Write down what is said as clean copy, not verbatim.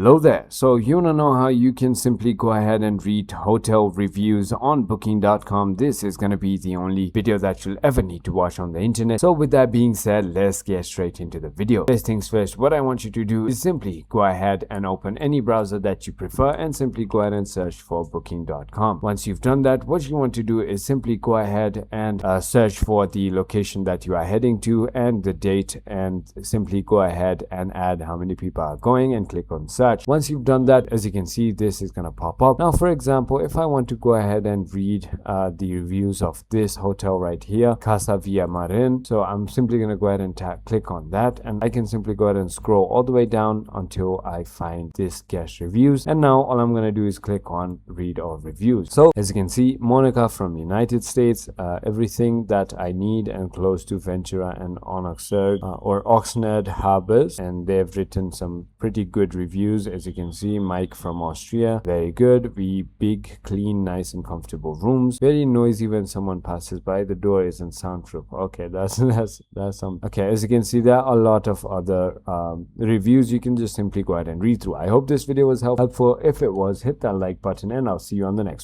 Hello there. So you want to know how you can simply go ahead and read hotel reviews on booking.com. This is going to be the only video that you'll ever need to watch on the internet. So with that being said, let's get straight into the video. First things first, what I want you to do is simply go ahead and open any browser that you prefer and simply go ahead and search for booking.com. Once you've done that, what you want to do is simply go ahead and search for the location that you are heading to and the date, and simply go ahead and add how many people are going and click on search. Once you've done that, as you can see, this is going to pop up. Now, for example, if I want to go ahead and read the reviews of this hotel right here, Casa Via Marin, so I'm simply going to go ahead and click on that, and I can simply go ahead and scroll all the way down until I find this guest reviews. And now all I'm going to do is click on read all reviews. So as you can see, Monica from United States, everything that I need and close to Ventura and Oxnard harbors, and they've written some pretty good reviews. As you can see, Mike from Austria, very good. We big, clean, nice and comfortable rooms. Very noisy when someone passes by. The door isn't soundproof. Okay, that's some. Okay, as you can see, there are a lot of other reviews you can just simply go ahead and read through. I hope this video was helpful. If it was, hit that like button, and I'll see you on the next one.